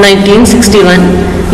1961,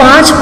5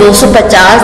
250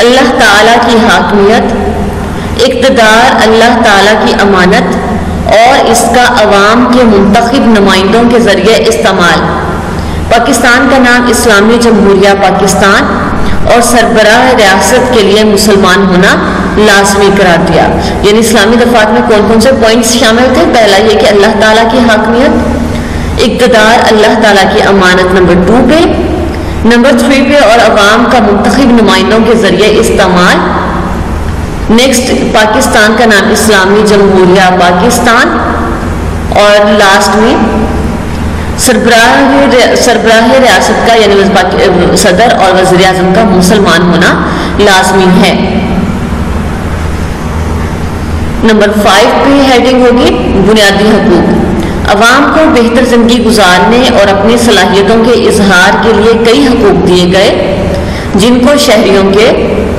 اللہ تعالیٰ کی حاکمیت، اقتدار اللہ تعالیٰ کی امانت اور اس کا عوام کے منتخب نمائندوں کے ذریعے استعمال، پاکستان کا نام اسلامی جمہوریہ پاکستان اور سربراہ ریاست کے لیے مسلمان ہونا لازمی قرار دیا۔ یعنی اسلامی دفعات میں کون کون سے پوائنٹس شامل تھے؟ پہلا یہ کہ اللہ تعالیٰ کی حاکمیت، اقتدار اللہ تعالیٰ کی امانت نمبر 2 پہ، نمبر 3 پہ اور عوام کا منتخب نمائندوں کے ذریعے استعمال، نیکسٹ پاکستان کا نام اسلامی جمہوریہ پاکستان، اور لاسٹ میں سربراہ ریاست کا یعنی صدر اور وزیر اعظم کا مسلمان ہونا لازمی ہے۔ نمبر 5 پہ ہیڈنگ ہوگی بنیادی حقوق، عوام کو بہتر زندگی گزارنے اور اپنی صلاحیتوں کے اظہار کے لیے کئی حقوق دیے گئے جن کو شہریوں کے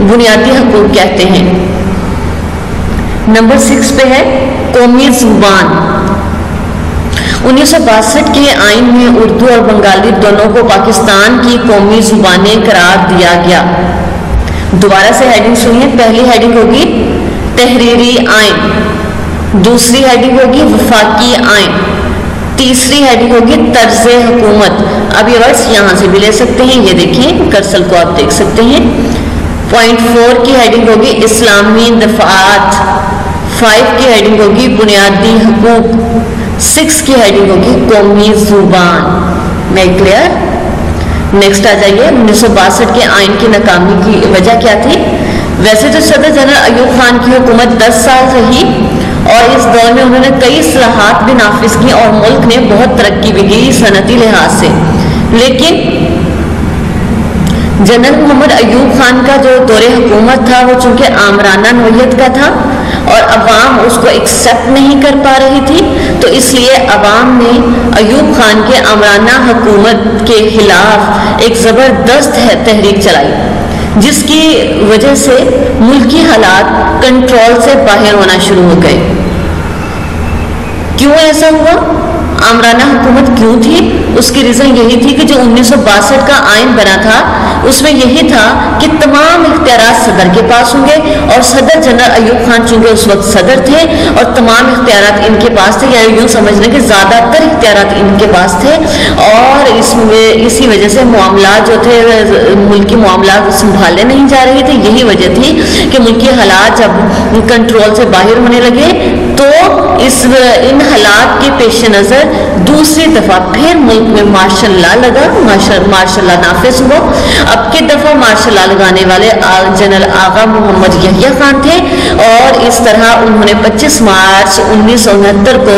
بنیادی حقوق کہتے ہیں۔ نمبر 6 پہ ہے قومی زبان، 1962 کے آئین میں اردو اور بنگالی دونوں کو پاکستان کی قومی زبانیں قرار دیا گیا۔ دوبارہ سے ہیڈنگ سنیے، پہلی ہیڈنگ ہوگی تحریری آئین، دوسری ہیڈنگ ہوگی وفاقی آئین، تیسری ہیڈنگ ہوگی طرز حکومت۔ اب یہ ورڈز یہاں سے بھی لے سکتے ہیں، یہ دیکھیں کرسل کو آپ دیکھ سکتے ہیں۔ پوائنٹ 4 کی ہیڈنگ ہوگی اسلامی دفعات، 5 کی ہیڈنگ ہوگی بنیادی حقوق، 6 کی ہیڈنگ ہوگی قومی زبان۔ میں کلیئر؟ نیکسٹ آ جائیے، 1962 کے آئین کی ناکامی کی وجہ کیا تھی؟ ویسے تو صدر جنرل ایوب خان کی حکومت 10 سال رہی اور اس دور میں انہوں نے کئی اصلاحات بھی نافذ کی اور ملک نے بہت ترقی بھی کی صنعتی لحاظ سے، لیکن جنرل محمد ایوب خان کا جو دور حکومت تھا وہ چونکہ آمرانہ نوعیت کا تھا اور عوام اس کو ایکسیپٹ نہیں کر پا رہی تھی، تو اس لیے عوام نے ایوب خان کے آمرانہ حکومت کے خلاف ایک زبردست تحریک چلائی، جس کی وجہ سے ملکی حالات کنٹرول سے باہر ہونا شروع ہو گئے۔ کیوں ایسا ہوا؟ آمرانہ حکومت کیوں تھی؟ اس کی ریزن یہی تھی کہ جو 1962 کا آئین بنا تھا اس میں یہی تھا کہ تمام اختیارات صدر کے پاس ہوں گے، اور صدر جنرل ایوب خان چونکہ اس وقت صدر تھے اور تمام اختیارات ان کے پاس تھے، یا یوں سمجھنے کہ زیادہ تر اختیارات ان کے پاس تھے، اور اسی وجہ سے معاملات جو تھے ملکی معاملات سنبھالے نہیں جا رہے تھے۔ یہی وجہ تھی کہ ملکی حالات جب کنٹرول سے باہر ہونے لگے تو ان حالات کے پیش نظر دوسری دفعہ پھر ملک میں مارشل لا لگا، مارشل لا نافذ ہوا۔ اب کی دفعہ مارشل لا لگانے والے جنرل آغا محمد یحییٰ خان تھے، اور اس طرح انہوں نے 25 مارچ 1969 کو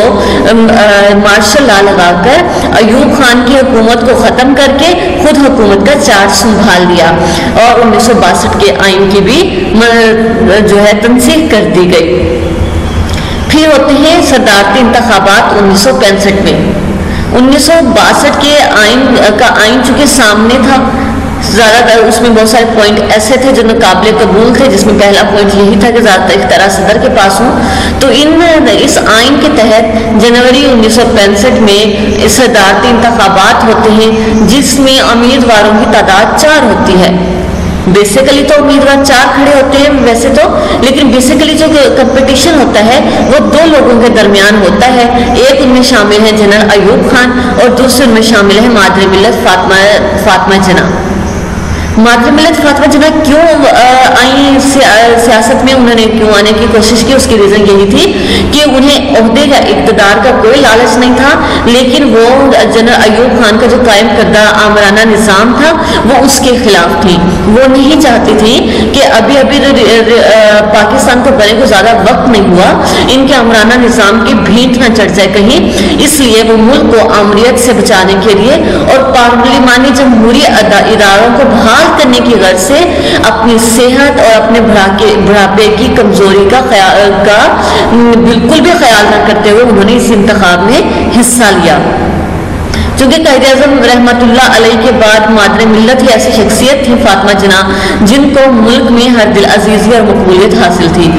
مارشل لا لگا کر ایوب خان کی حکومت کو ختم کر کے خود حکومت کا چارج سنبھال لیا، اور 1962 کے آئین کی بھی جو ہے تنسیخ کر دی گئی۔ پھر ہوتے ہیں صدارتی انتخابات 1965 میں۔ 1962 کے آئین چونکہ سامنے تھا، زیادہ تر اس میں بہت سارے پوائنٹ ایسے تھے جو قابل قبول تھے، جس میں پہلا پوائنٹ یہی تھا کہ زیادہ تر اختیارات صدر کے پاس ہوں، تو اس آئین کے تحت جنوری 1965 میں صدارتی انتخابات ہوتے ہیں، جس میں امیدواروں کی تعداد 4 ہوتی ہے۔ بیسیکلی تو امیدوار 4 کھڑے ہوتے ہیں ویسے تو، لیکن بیسیکلی جو کمپٹیشن ہوتا ہے وہ 2 لوگوں کے درمیان ہوتا ہے۔ ایک ان میں شامل ہے جنرل ایوب خان اور دوسرے ان میں شامل ہے مادر ملت فاطمہ جناح۔ مادر ملت فاطمہ جناح کیوں آئی سیاست میں، انہوں نے کیوں آنے کی کوشش کی؟ اس کی ریزن یہی تھی کہ انہیں عہدے کا اقتدار کا کوئی لالچ نہیں تھا، لیکن وہ جنرل ایوب خان کا جو قائم کردہ آمرانہ نظام تھا وہ اس کے خلاف تھی۔ وہ نہیں چاہتی تھی کہ ابھی پاکستان کو بنے کو زیادہ وقت نہیں ہوا، ان کے آمرانہ نظام کی بھینٹ نہ چڑھ جائے کہیں، اس لیے وہ ملک کو آمریت سے بچانے کے لیے اور پارلیمانی جمہوری اداروں کو بحال کرنے کی غرض سے اپنی صحت اور اپنے بڑھاپے کی کمزوری کا بالکل بھی خیال نہ کرتے ہوئے انہوں نے اس انتخاب میں حصہ لیا۔ چونکہ قائد اعظم رحمت اللہ علیہ کے بعد مادر ملت ہی ایسی شخصیت تھی فاطمہ جناح جن کو ملک میں ہر دل عزیزی اور مقبولیت حاصل تھی۔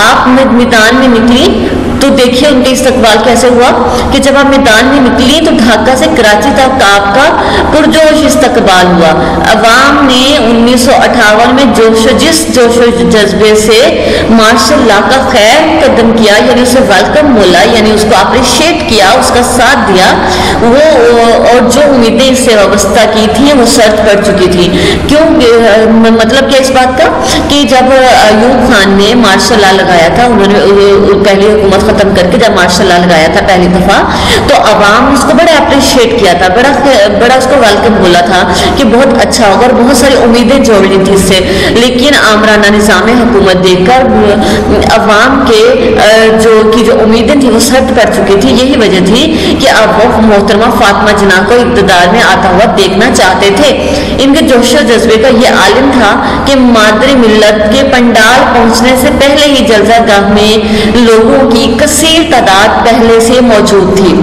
آپ میدان میں نکلی تو دیکھیے ان کا استقبال کیسے ہوا کہ جب آپ میدان میں نکلی تو ڈھاکہ سے کراچی تک آپ کا پرجوش استقبال ہوا. عوام نے 1958 میں جس جوش و جذبے سے مارشل لا کا خیر مقدم کیا, یعنی اسے ویلکم بولا, یعنی اس کو اپریشیٹ کیا, اس کا ساتھ دیا, وہ اور جو امیدیں اس سے وابستہ کی تھیں وہ شرط پڑ چکی تھی. کیوں مطلب کیا اس بات کا کہ جب ایوب خان نے مارشل لا لگایا تھا, انہوں نے پہلی حکومت ختم کر کے جب مارشل لا لگایا تھا پہلی دفعہ, تو عوام نے اس کو بڑا اپریشیٹ کیا تھا, بڑا اس کو ویلکم بولا تھا کہ بہت اچھا ہوگا, اور بہت ساری امیدیں جوڑ لی تھی اس سے. لیکن آمرانہ نظام حکومت دیکھ کر عوام کے جو امیدیں تھیں وہ سرد پڑ چکی تھی. یہی وجہ تھی کہ اب وہ محترمہ فاطمہ جناح کو اقتدار میں آتا ہوا دیکھنا چاہتے تھے. ان کے جوش و جذبے کا یہ عالم تھا کہ مادری ملت کے پنڈال پہنچنے سے پہلے ہی جلسہ گاہ میں لوگوں کی کثیر تعداد پہلے سے موجود تھی.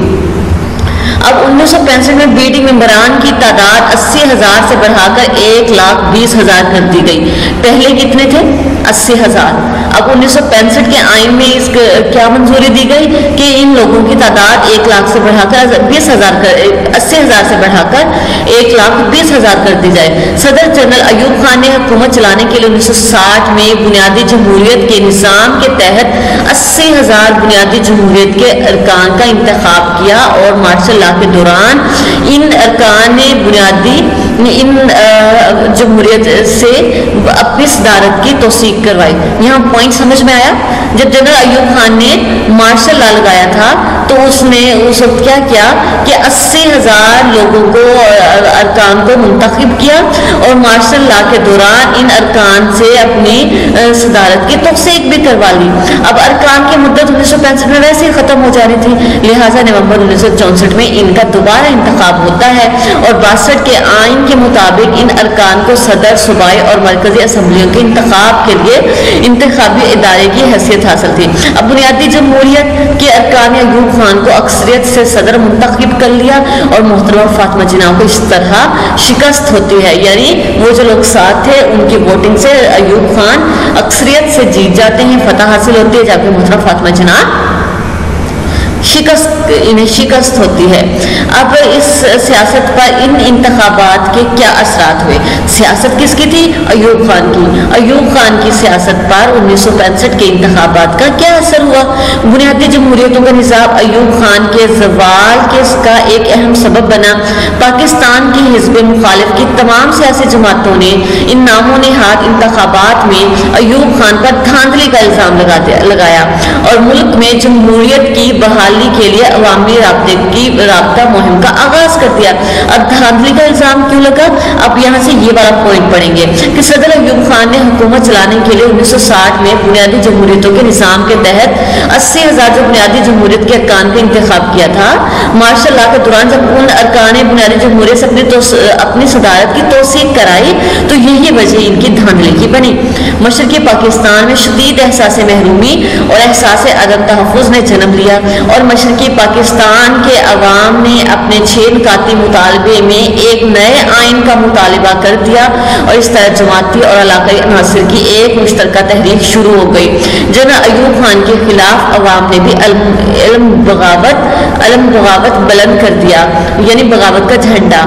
اب 1965 میں بی ڈی ممبران کی تعداد 80,000 سے بڑھا کر 1,20,000 کر دی گئی. پہلے کتنے تھے؟ 80,000. اب 1965 کے آئین میں اس کیا منظوری دی گئی کہ ان لوگوں کی تعداد 1 لاکھ سے بڑھا کر 80,000 سے بڑھا کر 1,20,000 کر دی جائے. صدر جنرل ایوب خان نے حکومت چلانے کے لیے 1960 میں بنیادی جمہوریت کے نظام کے تحت 80,000 بنیادی جمہوریت کے ارکان کا انتخاب کیا, اور مارشل لا کے دوران ان ارکان بنیادی ان جمہوریت سے اپنی صدارت کی توثیق کروائی. یہاں پوائنٹ سمجھ میں آیا؟ جب جنرل ایوب خان نے مارشل لا لگایا تھا تو اس نے اس وقت کیا کیا کہ 80,000 لوگوں کو ارکان کو منتخب کیا, اور مارشل لا کے دوران ان ارکان سے اپنی صدارت کی توثیق بھی کروا لی. اب ارکان کی مدت 1965 میں ویسے ہی ختم ہو جانی تھی, لہٰذا نومبر 1964 میں ان کا دوبارہ انتخاب ہوتا ہے, اور 62 کے آئین کے مطابق ان ارکان کو صدر, صوبائی اور مرکزی اسمبلیوں کے انتخاب کے لیے انتخابی ادارے کی حیثیت حاصل تھی. اب بنیادی جمہوریت کے ارکان نے ایوب خان کو اکثریت سے صدر منتخب کر لیا, اور محترمہ فاطمہ جناح کو اس طرح شکست ہوتی ہے, یعنی وہ جو لوگ ساتھ تھے ان کی ووٹنگ سے ایوب خان اکثریت سے جیت جاتے ہیں, فتح حاصل ہوتی ہے, جبکہ محترمہ فاطمہ جناح شکست ہوتی ہے. اب اس سیاست پر ان انتخابات کے کیا اثرات ہوئے؟ سیاست کس کی تھی؟ ایوب خان کی. ایوب خان کی سیاست پر 1965 کے انتخابات کا کیا اثر ہوا؟ بنیادی جمہوریتوں کا نظام ایوب خان کے زوال کا ایک اہم سبب بنا. پاکستان کی حزب مخالف کی تمام سیاسی جماعتوں نے ان ناموں نہاد انتخابات میں ایوب خان پر دھاندلی کا الزام لگایا, اور ملک میں جمہوریت کی بحالی کے لیے عوامی رابطہ مہم کا آغاز کر دیا. اب دھاندلی کا الزام کیوں لگا؟ اب یہاں سے یہ والا پوائنٹ پڑھیں گے کہ صدر ایوب خان نے حکومت چلانے کے لیے 1960 میں بنیادی جمہوریتوں کے نظام کے تحت 80,000 جو بنیادی جمہوریت کے ارکان کا انتخاب کیا تھا. مارشل لا کے دوران جب ان ارکان بنیادی جمہوریت سے اپنی صدارت کی توثیق کرائی تو یہی وجہ ان کی دھاندلی کی بنی. مشرقی پاکستان میں شدید احساس محرومی اور احساس عدم تحفظ نے جنم لیا, اور مشرقی پاکستان کے عوام نے اپنے 6 نکاتی مطالبے میں ایک نئے آئین کا مطالبہ کر دیا, اور اس طرح جماعتی اور علاقائی عناصر کی ایک مشترکہ تحریک شروع ہو گئی. جنرل ایوب خان کے خلاف عوام نے بھی علم بغاوت بلند کر دیا, یعنی بغاوت کا جھنڈا,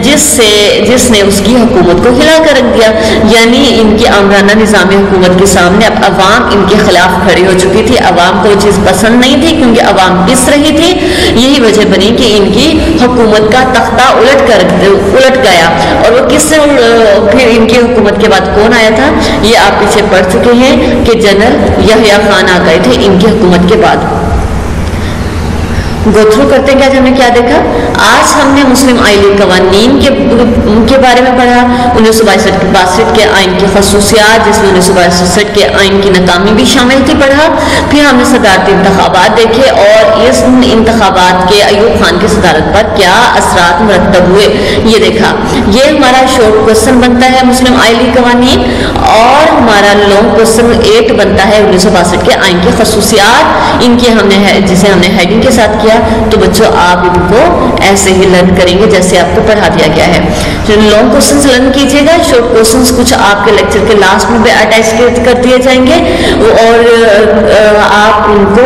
جس نے اس کی حکومت کو ہلا کر رکھ دیا. یعنی ان کی آمرانہ نظام حکومت کے سامنے اب عوام ان کے خلاف کھڑی ہو چکی تھی. عوام کو وہ چیز پسند نہیں تھی کیونکہ عوام پس رہی تھی. یہی وجہ بنی کہ ان کی حکومت کا تختہ الٹ گیا. اور وہ کس سے پھر ان کی حکومت کے بعد کون آیا تھا یہ آپ پیچھے پڑھ چکے ہیں کہ جنرل یحییٰ خان آ گئے تھے ان کی حکومت کے بعد. گو تھرو کرتے ہیں کہ آج ہم نے کیا دیکھا. آج ہم نے مسلم آئلی قوانین کے بارے میں پڑھا, 1962 کے آئین کی خصوصیات جس میں 1962 کے آئین کی ناکامی بھی شامل تھی پڑھا. پھر ہم نے صدارتی انتخابات دیکھے اور اس انتخابات کے ایوب خان کی صدارت پر کیا اثرات مرتب ہوئے یہ دیکھا. یہ ہمارا شارٹ کوسچن بنتا ہے مسلم آئلی قوانین, اور ہمارا لانگ کوسچن 8 بنتا ہے 1962 کے آئین کی خصوصیات. ان کی جسے ہم نے ہیڈنگ کے ساتھ کیا, تو بچوں آپ ان کو ایسے ہی لرن کریں گے جیسے آپ کو پڑھا دیا گیا ہے. لانگ کوسچنز لرن کیجیے گا, شارٹ کوسچنز کچھ آپ کے لیکچر کے لاسٹ میں بھی اٹیچ کر دیے جائیں گے, اور آپ ان کو